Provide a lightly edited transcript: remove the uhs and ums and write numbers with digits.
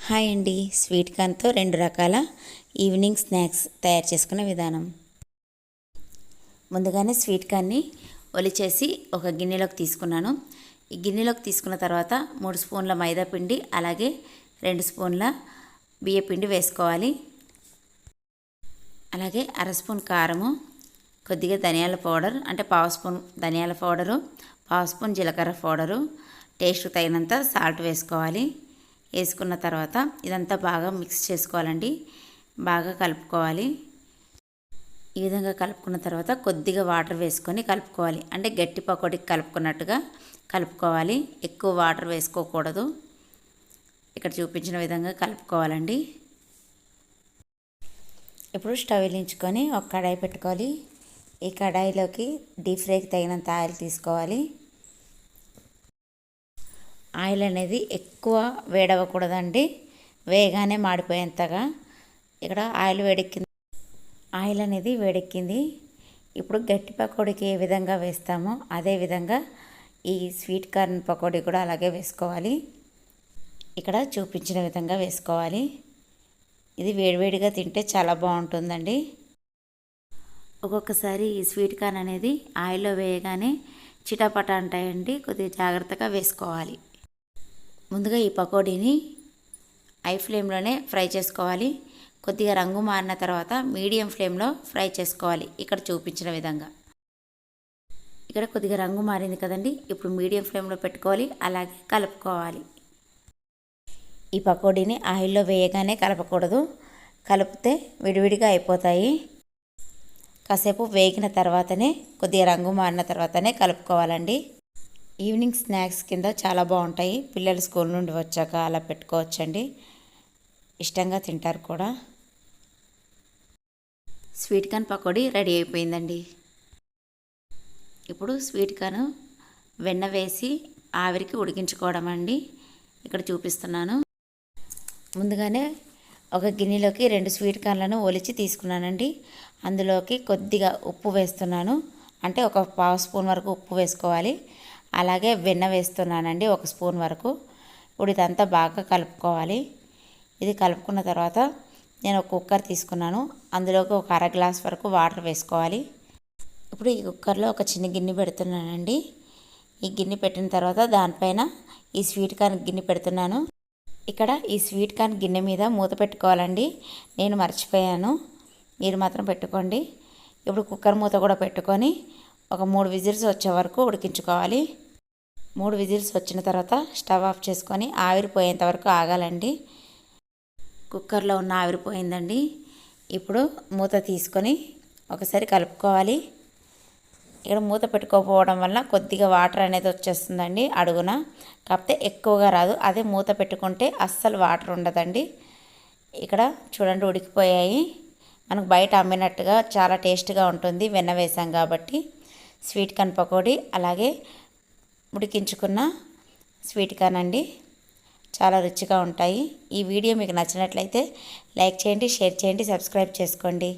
Hi అండి. Sweet కార్న్తో 2 రకాల evening snacks తయారు చేసుకునే విధానం. ముందుగానే స్వీట్ కార్న్ని ఒలిచేసి ఒక గిన్నెలోకి తీసుకున్నాను. ఈ గిన్నెలోకి తీసుకున్న తర్వాత 3 స్పూన్ల మైదా పిండి అలాగే 2 స్పూన్ల బియ్య పిండి వేసుకోవాలి. అలాగే అర స్పూన్ కారము, కొద్దిగా ధనియాల పౌడర్ అంటే పావు స్పూన్ ధనియాల పౌడరు, పావు స్పూన్ జీలకర్ర పౌడరు, టేస్ట్ తగినంత సాల్ట్ వేసుకోవాలి. వేసుకున్న తర్వాత ఇదంతా బాగా మిక్స్ చేసుకోవాలండి. బాగా కలుపుకోవాలి. ఈ విధంగా కలుపుకున్న తర్వాత కొద్దిగా వాటర్ వేసుకొని కలుపుకోవాలి. అంటే గట్టి పకోడీకి కలుపుకున్నట్టుగా కలుపుకోవాలి. ఎక్కువ వాటర్ వేసుకోకూడదు. ఇక్కడ చూపించిన విధంగా కలుపుకోవాలండి. ఇప్పుడు స్టవ్ వెలిగించుకొని ఒక కడాయి పెట్టుకోవాలి. ఈ కడాయిలోకి డీప్ ఫ్రైకి తగినంత ఆయిల్ తీసుకోవాలి. ఆయిల్ అనేది ఎక్కువ వేడవ్వకూడదండి, వేగానే మాడిపోయేంతగా. ఇక్కడ ఆయిల్ అనేది వేడెక్కింది. ఇప్పుడు గట్టి పకోడీకి ఏ విధంగా వేస్తామో అదే విధంగా ఈ స్వీట్ కార్న్ పకోడీ కూడా అలాగే వేసుకోవాలి. ఇక్కడ చూపించిన విధంగా వేసుకోవాలి. ఇది వేడివేడిగా తింటే చాలా బాగుంటుందండి. ఒక్కొక్కసారి ఈ స్వీట్ కార్న్ అనేది ఆయిల్లో వేయగానే చిటపట అంటాయండి. కొద్దిగా జాగ్రత్తగా వేసుకోవాలి. ముందుగా ఈ పకోడీని హై ఫ్లేమ్లోనే ఫ్రై చేసుకోవాలి. కొద్దిగా రంగు మారిన తర్వాత మీడియం ఫ్లేమ్లో ఫ్రై చేసుకోవాలి. ఇక్కడ చూపించిన విధంగా. ఇక్కడ కొద్దిగా రంగు మారింది కదండి. ఇప్పుడు మీడియం ఫ్లేమ్లో పెట్టుకోవాలి. అలాగే కలుపుకోవాలి. ఈ పకోడీని ఆయిల్లో వేయగానే కలపకూడదు. కలిపితే విడివిడిగా అయిపోతాయి. కాసేపు వేగిన తర్వాతనే, కొద్దిగా రంగు మారిన తర్వాతనే కలుపుకోవాలండి. ఈవినింగ్ స్నాక్స్ కింద చాలా బాగుంటాయి. పిల్లలు స్కూల్ నుండి వచ్చాక అలా పెట్టుకోవచ్చండి. ఇష్టంగా తింటారు కూడా. స్వీట్ కార్న్ పకోడీ రెడీ అయిపోయిందండి. ఇప్పుడు స్వీట్ కార్న్ వెన్న వేసి ఆవిరికి ఉడికించుకోవడం అండి. ఇక్కడ చూపిస్తున్నాను. ముందుగానే ఒక గిన్నెలోకి 2 స్వీట్ కార్న్లను ఒలిచి తీసుకున్నానండి. అందులోకి కొద్దిగా ఉప్పు వేస్తున్నాను. అంటే ఒక పావు స్పూన్ వరకు ఉప్పు వేసుకోవాలి. అలాగే వెన్న వేస్తున్నానండి 1 స్పూన్ వరకు. ఇప్పుడు ఇదంతా బాగా కలుపుకోవాలి. ఇది కలుపుకున్న తర్వాత నేను ఒక కుక్కర్ తీసుకున్నాను. అందులోకి ఒక అర గ్లాస్ వరకు వాటర్ వేసుకోవాలి. ఇప్పుడు ఈ కుక్కర్లో ఒక చిన్న గిన్నె పెడుతున్నానండి. ఈ గిన్నె పెట్టిన తర్వాత దానిపైన ఈ స్వీట్ కార్న్ గిన్నె పెడుతున్నాను. ఇక్కడ ఈ స్వీట్ కార్న్ గిన్నె మీద మూత పెట్టుకోవాలండి. నేను మర్చిపోయాను, మీరు మాత్రం పెట్టుకోండి. ఇప్పుడు కుక్కర్ మూత కూడా పెట్టుకొని ఒక 3 విజిల్స్ వచ్చే వరకు ఉడికించుకోవాలి. 3 విజిల్స్ వచ్చిన తర్వాత స్టవ్ ఆఫ్ చేసుకొని ఆవిరిపోయేంత వరకు ఆగాలండి. కుక్కర్లో ఉన్న ఆవిరిపోయిందండి. ఇప్పుడు మూత తీసుకొని ఒకసారి కలుపుకోవాలి. ఇక్కడ మూత పెట్టుకోకపోవడం వల్ల కొద్దిగా వాటర్ అనేది వచ్చేస్తుందండి అడుగున. కాకపోతే ఎక్కువగా రాదు. అదే మూత పెట్టుకుంటే అస్సలు వాటర్ ఉండదండి. ఇక్కడ చూడండి ఉడికిపోయాయి. మనకు బయట అమ్మినట్టుగా చాలా టేస్ట్గా ఉంటుంది. వెన్న వేసాం కాబట్టి. స్వీట్ కార్న్ పకోడీ అలాగే ఉడికించుకున్న స్వీట్ కార్న్ అండి. చాలా రుచిగా ఉంటాయి. ఈ వీడియో మీకు నచ్చినట్లయితే లైక్ చేయండి, షేర్ చేయండి, సబ్స్క్రైబ్ చేసుకోండి.